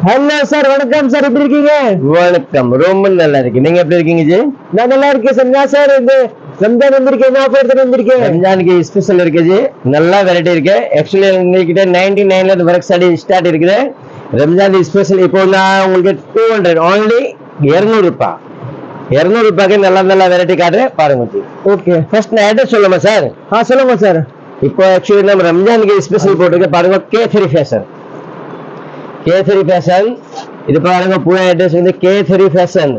Hello sir, வணக்கம் sir. எப்படி இருக்கீங்க? வணக்கம், ரொம்ப நல்லா இருக்கு. நீங்க எப்படி இருக்கீங்க ஜி? நான் நல்லா இருக்கேன் சார். நான் சார் இந்த ரம்ஜான் வந்திருக்கேன், என்ன ஆஃபர் எடுத்துட்டு வந்திருக்கேன்? ரம்ஜானுக்கு ஸ்பெஷல் இருக்கு ஜி, நல்லா வெரைட்டி இருக்கு. ஆக்சுவலி எங்ககிட்ட 99ல ஒர்க் ஸ்டாடி ஸ்டார்ட் இருக்குது. ரம்ஜான் ஸ்பெஷல் இப்போ நான் உங்களுக்கு 200 only 200 ரூபாய். 200 ரூபாய்க்கு நல்ல நல்ல வெரைட்டி காட்டுறேன், பாருங்க ஜி. ஓகே, ஃபர்ஸ்ட் நான் அட்ரஸ் சொல்லுமா சார்? சொல்லுங்க சார். இப்போ ஆக்சுவலி நம்ம ரம்ஜானுக்கு ஸ்பெஷல் போட்டுருக்க பாருங்க, K3 ஃபேஷன். K3 ஃபேஷன் இது பாருங்க, பூரா அட்ரஸ் வந்து K3 ஃபேஷன்.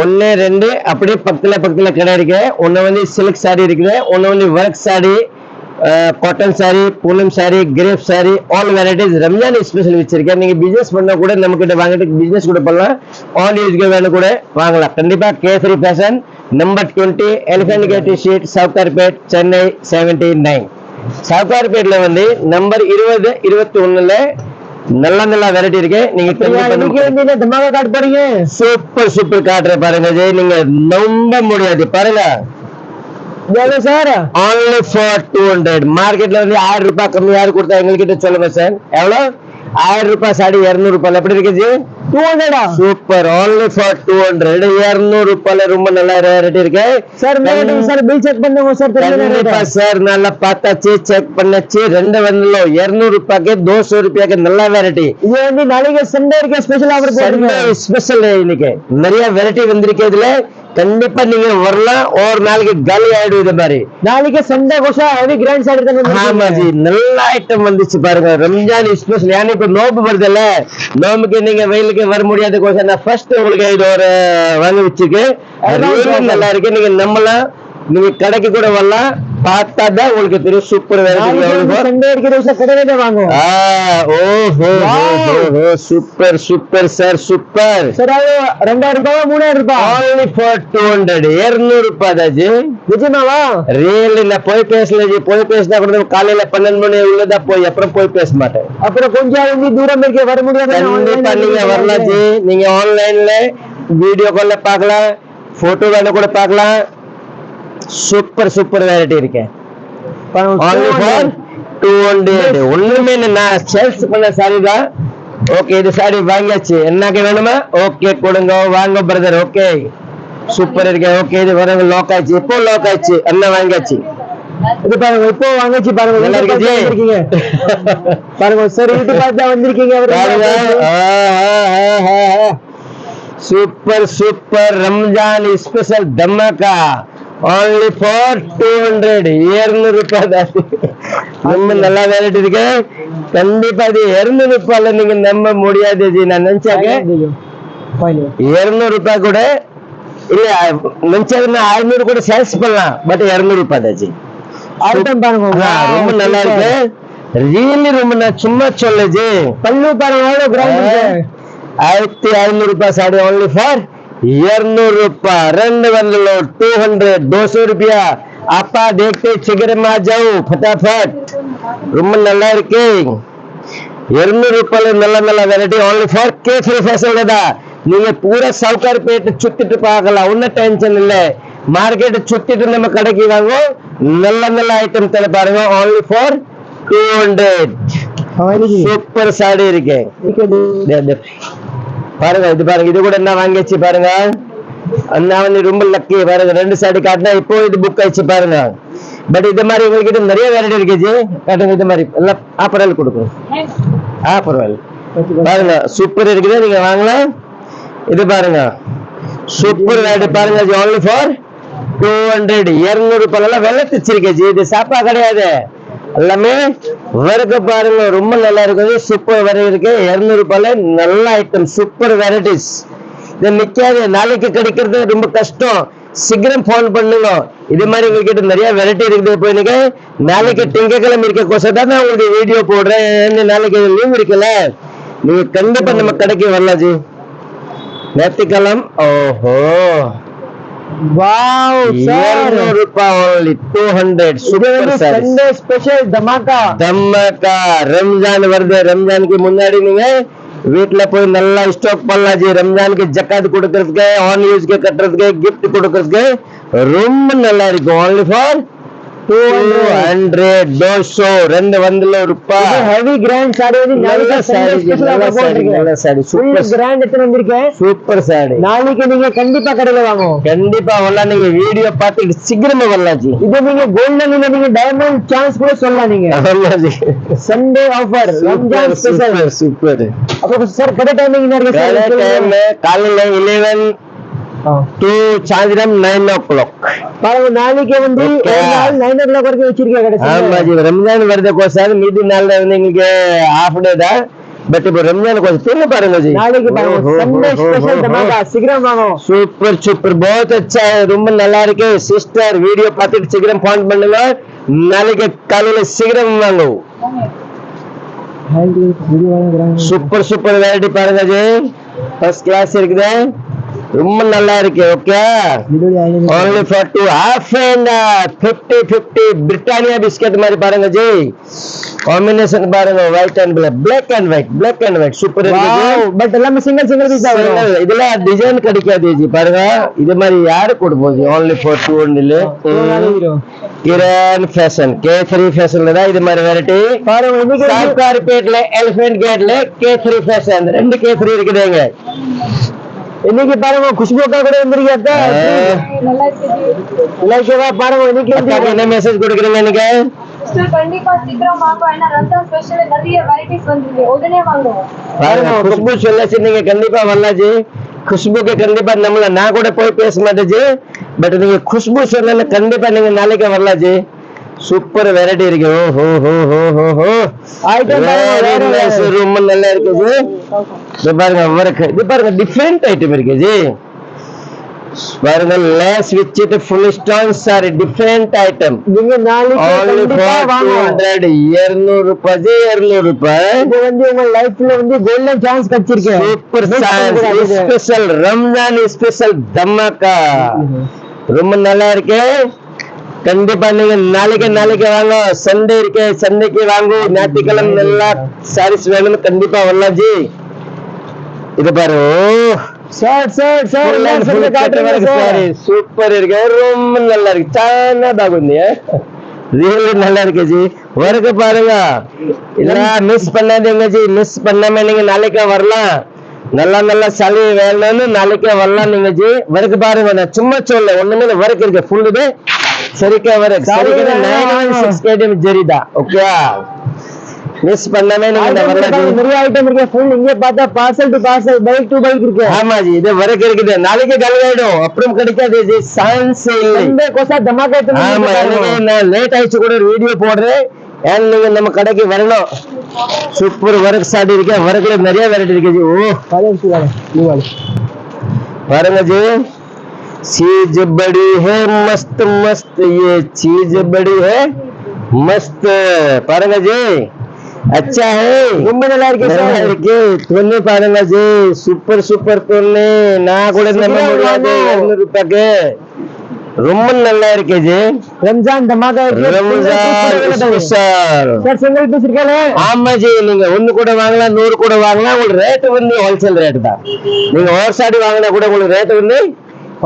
1 2 அப்படியே பக்கத்துல கடை இருக்கு. ஒன்னு வந்து சில்க் சாரி இருக்குது, ஒன்னு வந்து work sari, cotton sari, Poonam sari, crepe sari, all varieties Ramzan special வச்சிருக்கேன். நீங்க பிசினஸ் பண்ண கூட நம்ம கிட்ட வாங்கிட்டு பிசினஸ் கூட பண்ணலாம், ஆல் யூஸ்க்கு வேணும் கூட வாங்கலாம். கண்டிப்பா K3 fashion, number 20, Elephant Gate Street, Sowcarpet, Chennai 79. சவுகார்பேட்ல வந்து நம்பர் 20 21ல நல்ல நல்ல வெரைட்டி இருக்கு. நீங்க தமாகா கார்டு பாருங்க, சூப்பர் காட்டுற பாருங்க ஜி, நீங்க நம்ப முடியாது. பாருங்க சார், only for 200. மார்க்கெட்ல வந்து 1000 ரூபாய் கம்மி யாரு கொடுத்தா எங்ககிட்ட சொல்லுங்க சார். எவ்வளவு? 1000 ரூபாய் சாடி 200 ரூபாய். எப்படி இருக்கு ஜி? 200. Super, only for 200. 200 ரூபாய்ல ரொம்ப நல்ல வெரைட்டி இருக்கு சார். சார் பில் செக் பண்ணுங்க சார். கண்டிப்பா சார், நல்லா பார்த்தாச்சு, செக் பண்ணாச்சு. ரெண்டு வந்து 200 ரூபாய்க்கு 200 ரூபாய்க்கு நல்ல வெரைட்டி. இது வந்து நாளைக்கு சண்டே இருக்க ஸ்பெஷல் ஆஃபர் போடுங்க. ஸ்பெஷல் இன்னைக்கு நிறைய வெரைட்டி வந்திருக்கு. இதுல கண்டிப்பா நீங்க வரலாம், ஒரு நாளைக்கு காலி ஆயிடும். இது மாதிரி நாளைக்கு Sunday Gosha heavy grand sorry தான். ஆமா ஜி, நல்ல ஐட்டம் வந்துச்சு பாருங்க. ரம்ஜான் ஸ்பெஷல். ஏன்னா இப்ப நோம்பு வருதுல்ல, நோம்புக்கு நீங்க வெயிலுக்கு வர முடியாத கோஷம் நான் ஃபர்ஸ்ட் உங்களுக்கு இது ஒரு வாங்கி வச்சிருக்கு. நல்லா இருக்கு. நீங்க நம்பலாம், நீங்க கடைக்கு கூட வரலாம், பார்த்தாதான் உங்களுக்கு தெரியும். Super super sir, super. 2000 ரூபாய் 3000 ரூபாய் only for 200. 200 ரூபாய் தான் ஜி. நிஜமாவா? ரியல் இல்ல, போய் பேசல ஜி. போய் பேசினா கூட காலையில 12 மணி உள்ளதா போய் அப்புறம் போய் பேச மாட்டேன். அப்புறம் கொஞ்சம் தூரம் இருக்க வர முடியாது. கண்டிப்பா நீங்க வரலாம் ஜி. நீங்க ஆன்லைன்ல வீடியோ கால்ல பார்க்கலாம், போட்டோ வேணா கூட பார்க்கலாம். சூப்பர் வெரைட்டி இருக்கு. only for 200. ஒண்ணுமே நான் சேல்ஸ் பண்ண சாரி தான். ஓகே, இது சாரி வாங்கியாச்சு. என்னக்கு வேணுமா? ஓகே கொடுங்க, வாங்க பிரதர். ஓகே, சூப்பர் இருக்கு. ஓகே, இது வரங்க லாக் ஆயிடுச்சு. இப்போ லாக் ஆயிடுச்சு, என்ன வாங்கியாச்சு. இது பாருங்க, இப்போ வாங்கிச்சு பாருங்க. நல்லா இருக்கீங்க பாருங்க சார். இது பார்த்தா வந்திருக்கீங்க super Ramzan special dhamaka, only for 200. 200 ரூபாய் தான். ரொம்ப நல்லா வெரைட்டி இருக்கு. கண்டிப்பா இது 200 ரூபாய்ல நீங்க நம்ப முடியாது ஜி. நான் நினைச்சாக்க 200 ரூபாய் கூட இல்ல, நினைச்சாக்க 600 கூட சேல்ஸ் பண்ணலாம். பட் 200 ரூபாய் தான் ஜி. பாருங்க, ரொம்ப நல்லா இருக்கு. ரியலி ரொம்ப நான் சும்மா சொல்ல ஜி. பல்லு பாருங்க, 1500 ரூபாய் சாடி, only for 200 ரூபாய். ரெண்டு வந்து 200 200 ரூபாய். அப்பா देखते சிகரமா जाओ फटाफट. ரொம்ப நல்லா இருக்கு. 200 ரூபாய்ல நல்ல நல்ல variety, only for K3 fashion தான். நீங்க பூரா சவுகார்பேட் சுத்திட்டு பார்க்கலாம், ஒன்னும் டென்ஷன் இல்ல. மார்க்கெட் சுத்திட்டு நம்ம கடைக்கு வாங்க, நல்ல நல்ல ஐட்டம் தர பாருங்க. only for 200. சூப்பர் சாடி இருக்கு பாருங்க. இது பாருங்க, இது கூட என்ன வாங்கிச்சு பாருங்க. அண்ணா வந்து ரொம்ப லக்கி பாருங்க. 2 சாடி காட்டினா இப்போ இது புக் ஆயிடுச்சு பாருங்க. பட் இது மாதிரி உங்ககிட்ட நிறைய வெரைட்டி இருக்கு ஜி. காட்டுங்க, இது மாதிரி எல்லாம் ஆப்பரல் கொடுக்கும். ஆப்பரல் பாருங்க, சூப்பர் இருக்குது, நீங்க வாங்கலாம். இது பாருங்க, சூப்பர் வெரைட்டி பாருங்க ஜி. only for 200. 200 ரூபாய் வெள்ளை தச்சிருக்கேன் ஜி. இது சாப்பா கிடையாது, எல்லாமே வறுக்க பாருங்க. ரொம்ப நல்லா இருக்குது. சூப்பர் வெரைட்டி இருக்கு. 200 ரூபாய்ல நல்ல ஐட்டம், சூப்பர் வெரைட்டிஸ். இது நிக்காது, நாளைக்கு கிடைக்கிறது ரொம்ப கஷ்டம். சீக்கிரம் போன் பண்ணுங்க. இது மாதிரி உங்ககிட்ட நிறைய வெரைட்டி இருக்குது. இப்போ எனக்கு நாளைக்கு திங்கக்கிழமை இருக்க கோசம் தான் நான் உங்களுக்கு வீடியோ போடுறேன். நாளைக்கு லீவ் இருக்குல்ல, நீங்க கண்டிப்பா நம்ம கடைக்கு வரலாம் ஜி. நேத்திக்கிழமை. ஓஹோ, wow sir, 200 ரூபாய் only 200. Super sir, Sunday special dhamaka. Ramzan வருது. ரம்ஜானுக்கு முன்னாடி நீங்க வீட்டுல போய் நல்லா ஸ்டாக் பண்ணலாம் ஜி. ரம்ஜானுக்கு ஜக்காத் கொடுக்கறதுக்கு, ஆன் யூஸ்க்கு கட்டுறதுக்கு, கிஃப்ட் கொடுக்கறதுக்கு ரொம்ப நல்லா இருக்கும். only for 200 200 ரெண்டு வந்துல ரூபாய் ஹெவி கிராண்ட் சாரி வந்து நல்ல சாரி நல்ல சாரி சூப்பர் கிராண்ட் எத்தனை வந்திருக்கேன் சூப்பர் சாரி நாளைக்கு நீங்க கண்டிப்பா கடையில வாங்குவோம் கண்டிப்பா வரலாம் நீங்க வீடியோ பார்த்துட்டு சீக்கிரமா வரலாம் ஜி இது நீங்க கோல்டன் நீங்க டைமண்ட் சான்ஸ் கூட சொல்லலாம் நீங்க ஆமாம் G Sunday offer Ramzan special super அப்போ சார் கடை டைமிங் என்ன இருக்கு சார் டைம் காலையில 11 to சாயந்திரம் 9 o'clock பாருங்க நாளைக்கு வந்து ஒரு நாள் 9 o'clock வரைக்கும் வச்சிருக்கேன் கடை ஆமா ஜி ரம்ஜான் வருது கோசார் மீதி நாள்ல வந்து உங்களுக்கு ஹாஃப் டே தான் பட் இப்போ ரம்ஜான் கொஞ்சம் திரும்ப பாருங்க जी நாளைக்கு பாருங்க சண்டே ஸ்பெஷல் தமாகா சீக்கிரம் வாங்க சூப்பர் சூப்பர் बहुत अच्छा है ரொம்ப நல்லா இருக்கு சிஸ்டர் வீடியோ பார்த்துட்டு சீக்கிரம் ஃபோன் பண்ணுங்க நாளைக்கு காலையில சீக்கிரம் வாங்க சூப்பர் சூப்பர் வெரைட்டி பாருங்க जी ஃபர்ஸ்ட் கிளாஸ் இருக்குது ரொம்ப நல்லா இருக்கு okay only for 2 half and 50 Britannia biscuit மாதிரி பாருங்க ஜி காம்பினேஷன் பாருங்க white and black and white super இருக்கு பட் எல்லாமே சிங்கிள் பீஸ் தான் வரும் இதுல டிசைன் கிடைக்காது ஜி பாருங்க இது மாதிரி யாரு கொடுப்போம் only for 2 only Kiran fashion K3 ஃபேஷன்ல தான் இது மாதிரி வெரைட்டி பாருங்க இன்னைக்கு கார்பெட்ல எலிஃபென்ட் கேட்ல K3 ஃபேஷன் ரெண்டு K3 இருக்குதுங்க இன்னைக்கு பாருங்க குஷ்புக்கா கூட வந்திருக்கா லைக்கவா பாருங்க இன்னைக்கு என்ன மெசேஜ் கொடுக்குறீங்க நீங்க கண்டிப்பா சீக்கிரம் வாங்க ஏன்னா ரம்ஜான் ஸ்பெஷல் நிறைய வெரைட்டிஸ் வந்திருக்கு உடனே வாங்குவோம் பாருங்க குஷ்பு சொல்லாச்சு நீங்க கண்டிப்பா வரலாம் ஜி குஷ்புக்கு கண்டிப்பா நம்மள நான் கூட போய் பேச மாட்டேன் ஜி பட் நீங்க குஷ்பு சொன்னா கண்டிப்பா நீங்க நாளைக்கு வரலாம் ஜி சூப்பர் வெரைட்டி இருக்கு ஓ ஹோ ஹோ ஹோ ஹோ ஐட்டம் ரொம்ப நல்லா இருக்கு ஜி இது பாருங்க வர்க் இது பாருங்க டிஃபரெண்ட் ஐட்டம் இருக்கு ஜி பாருங்க lace with full stone sari different item நீங்க நாளைக்கு கண்டிப்பா வாங்க 200 ரூபாய் ஜி 200 ரூபாய் இது வந்து உங்க லைஃப்ல வந்து கோல்டன் சான்ஸ் கிடைச்சிருக்கு super chance special Ramzan special dhamaka ரொம்ப நல்லா இருக்கு கண்டிப்பா நீங்க நாளைக்கு வாங்க சண்டே இருக்கு சண்டேக்கு வாங்க ஞாயிற்றுக்கிழமை நல்லா சாரீஸ் வேணும் கண்டிப்பா வரலாம் ஜி இது பாரு சார் சாரி சூப்பர் இருக்கு ரொம்ப நல்லா இருக்கு చాలా బాగుంది ரியலி நல்லா இருக்கு ஜி வர்க்க பாருங்க இதெல்லாம் மிஸ் பண்ணாதீங்க ஜி மிஸ் பண்ணாம நீங்க நாளைக்கு வரலாம் நல்லா சளி வேணும்னு நாளைக்கு வரலாம் நீங்க ஜி வர்க்க பாருங்க நான் சும்மா சொல்ல ஒண்ணுமே வர்க்க இருக்கு ஃபுல் இது சரிக்கா வர்க்க சரிக்கா 916 கேடி ஜரிதா ஓகே மிஸ் பண்ணாம நீங்க வரலாம் நிறைய ஐட்டம் இருக்கு ஃபுல் இங்க பார்த்தா parcel to parcel bike to bike இருக்கு ஆமா ஜி இது வர்க்க இருக்குது நாளைக்கு கலவாயிடும் அப்புறம் கிடைக்காது ஜி சான்ஸ் இல்ல இந்த கோசா தமாக்கா ஆமா நான் லேட் ஆயிச்சு கூட ஒரு வீடியோ போடுறேன் ஏன் நீங்க நம்ம கடைக்கு வரணும் சூப்பர் वर्क சாடி இருக்கு वर्कல நிறைய வெரைட்டி இருக்கு ஜி ஓ பாருங்க ஜி चीज बड़ी है मस्त मस्त ये चीज बड़ी है मस्त பாருங்க ஜி अच्छा है ரொம்ப நல்லா இருக்கு தொன்னு பாருங்க ஜி சூப்பர் தொன்னு நான் கூட நம்ப முடியாது 200 ரூபாய்க்கு ரொம்ப நல்லா இருக்கு ஜி ரம்ஜான் தமாகா Ramzan special sir single piece இருக்கல ஆமா ஜி நீங்க ஒன்னு கூட வாங்கலாம் 100 கூட வாங்கலாம் உங்களுக்கு ரேட் வந்து ஹோல்சேல் ரேட் தான் நீங்க ஓவர் சாடி வாங்கினா கூட உங்களுக்கு ரேட் வந்து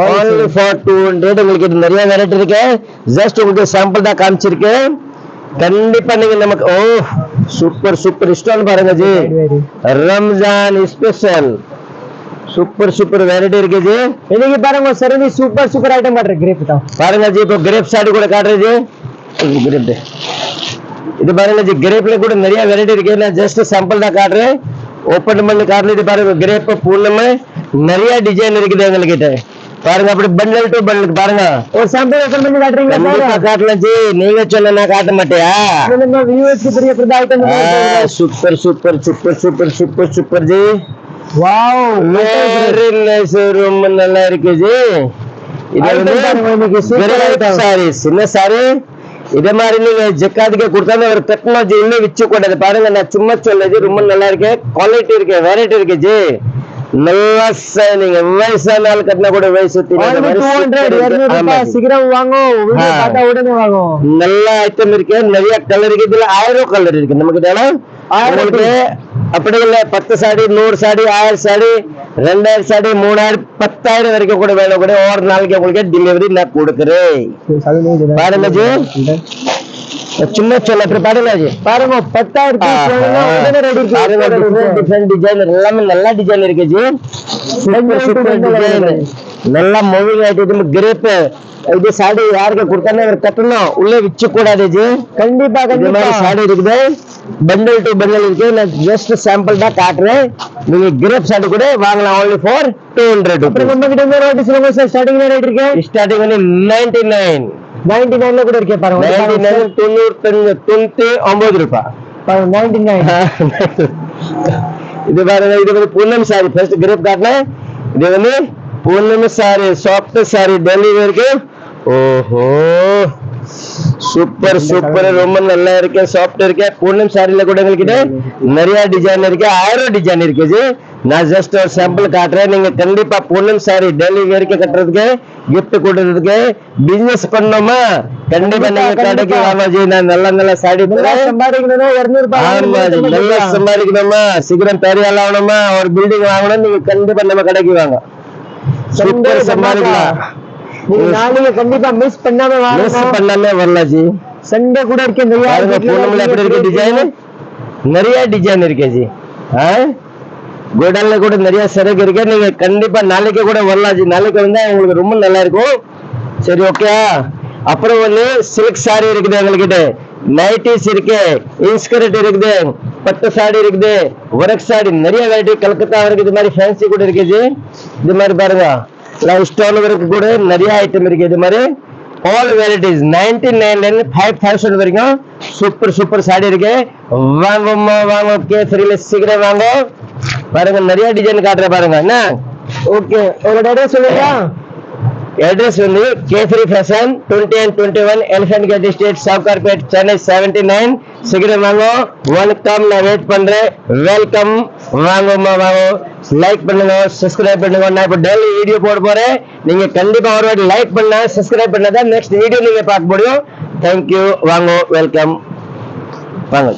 only for 200 உங்களுக்கு நிறைய வெரைட்டி இருக்கு ஜஸ்ட் உங்களுக்கு சாம்பிள் தான் காமிச்சிருக்கேன் கண்டிப்பா நீங்க நமக்கு ஓ சூப்பர் ஸ்டால் பாருங்க G Ramzan special super variety இருக்கு ஜி இன்னைக்கு பாருங்க சரி சூப்பர் ஐட்டம் காட்டுறேன் கிரேப் தான் பாருங்க ஜி இப்போ கிரேப் சாடி கூட காட்டுறது ஜி கிரேப் இது பாருங்க ஜி கிரேப்ல கூட நிறைய வெரைட்டி இருக்கு நான் ஜஸ்ட் சாம்பிள் தான் காட்டுறேன் ஓபன் பண்ணி காட்டுறது இது பாருங்க கிரேப் பூர்ணமா நிறைய டிசைன் இருக்குது எங்ககிட்ட பாருங்க அப்படி பண்டல் டு பண்டல் பாருங்க ஒரு சாம்பிள் ஓபன் பண்ணி காட்டுறீங்க சார் காட்டலாம் ஜி நீங்க சொன்னா நான் காட்ட மாட்டியா நம்ம வியூவர்ஸ் க்கு பெரிய பெரிய item super G wow very nice ரொம்ப நல்லா இருக்கு ஜி இது வந்து சாரீஸ் என்ன சாரி இதே மாதிரி நீங்க ஜக்காத்துக்கு கொடுத்தா ஒரு டெக்னாலஜி இன்னும் விச்சு கூடாது பாருங்க நான் சும்மா சொல்லுது ரொம்ப நல்லா இருக்கு குவாலிட்டி இருக்கு வெரைட்டி இருக்கு ஜி நல்லா நீங்க வயசானால கட்டினா கூட வயசு 200 சீக்கிரம் வாங்க வீடியோ பார்த்தா உடனே வாங்க நல்ல ஐட்டம் இருக்கு நிறைய கலர் இருக்கு இதுல 1000 கலர் இருக்கு நமக்கு உங்களுக்கு அப்படி இல்லை 10 சாடி 100 சாடி 1000 சாடி 2000 சாடி 3000 10,000 வரைக்கும் கூட வேணும் கூட ஒரு நாளைக்கு உங்களுக்கு டெலிவரி நான் கொடுக்குறேன் பாருங்க ஜி சின்ன சொல்ல அப்படி பாருங்க ஜி பாருங்க 10,000 டிஃபரெண்ட் டிசைன் எல்லாமே நல்ல டிசைன் இருக்கு ஜி சூப்பர் டிசைன் நல்லா மூவிங் ஆயிட்டு கிரேப் இது சாடி யாருக்கு கொடுத்தானே அவர் கட்டணும் உள்ளே விச்சு கூடாது ஜி கண்டிப்பா இந்த மாதிரி சாடி இருக்குது பண்டல் டு பண்டல் இருக்கு நான் ஜஸ்ட் சாம்பிள் தான் காட்டுறேன் நீங்க கிரேப் சாடி கூட வாங்கலாம் only for 200 அப்புறம் நம்ம கிட்ட இந்த ரோட் சொல்லுங்க சார் ஸ்டார்டிங் ரேட் இருக்கு ஸ்டார்டிங் வந்து 99 ல கூட இருக்கே பாருங்க 99 ரூபாய் பாருங்க 99 இது பாருங்க இது வந்து பூனம் சாரி ஃபர்ஸ்ட் கிரேப் காட்டுறேன் இது வந்து Poonam sorry soft sorry Delhi இருக்கு ஓஹோ சூப்பர் சூப்பர் ரொம்ப நல்லா இருக்கு சாஃப்ட் இருக்கு பூனம் சாரில கூட எங்ககிட்ட நிறைய டிசைன் இருக்கு 1000 டிசைன் இருக்கு ஜி நான் ஜஸ்ட் ஒரு சாம்பிள் காட்டுறேன் நீங்க கண்டிப்பா பூனம் சாரி டெல்லி வரைக்கும் கட்டுறதுக்கு gift கொடுக்கிறதுக்கு பிசினஸ் பண்ணோமா கண்டிப்பா நீங்க கடைக்கு வாங்க ஜி நான் நல்ல நல்ல சாடி சம்பாதிக்கணும்னா 200 ரூபாய் நல்லா சம்பாதிக்கணுமா சீக்கிரம் தயாரியால் ஆகணுமா ஒரு பில்டிங் வாங்கணும் நீங்க கண்டிப்பா நம்ம கடைக்கு வாங்க சூப்பர் சம்பாதிக்கலாம் நீங்க நாளைக்கு கண்டிப்பா மிஸ் பண்ணாம வரலாம் ஜி சண்டே கூட இருக்கு பூனம்ல எப்படி இருக்கு டிசைன் நிறைய டிசைன் இருக்கு ஜி கோடன்ல கூட நிறைய சரக்கு இருக்கு நீங்க கண்டிப்பா நாளைக்கு கூட வரலாம் ஜி நாளைக்கு வந்தா உங்களுக்கு ரொம்ப நல்லா இருக்கும் சரி ஓகே அப்புறம் வந்து சில்க் சாரி இருக்குது எங்ககிட்ட நைட்டிஸ் இருக்கு இன்ஸ்கர்ட் இருக்குது பட்டு சாடி இருக்குது ஒர்க் சாடி நிறைய வெரைட்டி கல்கத்தா வரைக்கும் இது மாதிரி ஃபேன்சி கூட இருக்கு ஜி இது மாதிரி பாருங்க லவ் ஸ்டோன் வரைக்கும் கூட நிறைய ஐட்டம் இருக்கு இது மாதிரி ஆல் வெரைட்டிஸ் 99 5000 வரைக்கும் சூப்பர் சூப்பர் சாடி இருக்கு வாங்கம்மா வாங்க கேசரியில சீக்கிரம் வாங்க பாருங்க நிறைய டிசைன் காட்டுறேன் பாருங்க என்ன ஓகே உங்களோட அட்ரஸ் சொல்லுங்க அட்ரஸ் வந்து Kesari fashion 20 and 21 Elephant Gate estate Sowcarpet Chennai 79 சீக்கிரம் வாங்க வெல்கம் நான் வெயிட் பண்றேன் வெல்கம் வாங்கம்மா வாங்க லைக் பண்ணுங்க சப்ஸ்கிரைப் பண்ணுங்க நான் இப்போ டெய்லி வீடியோ போட போறேன் நீங்க கண்டிப்பா ஒரு வாட்டி லைக் பண்ணா சப்ஸ்கிரைப் பண்ணாதான் நெக்ஸ்ட் வீடியோ நீங்க பார்க்க முடியும் தேங்க்யூ வாங்க வெல்கம் வாங்க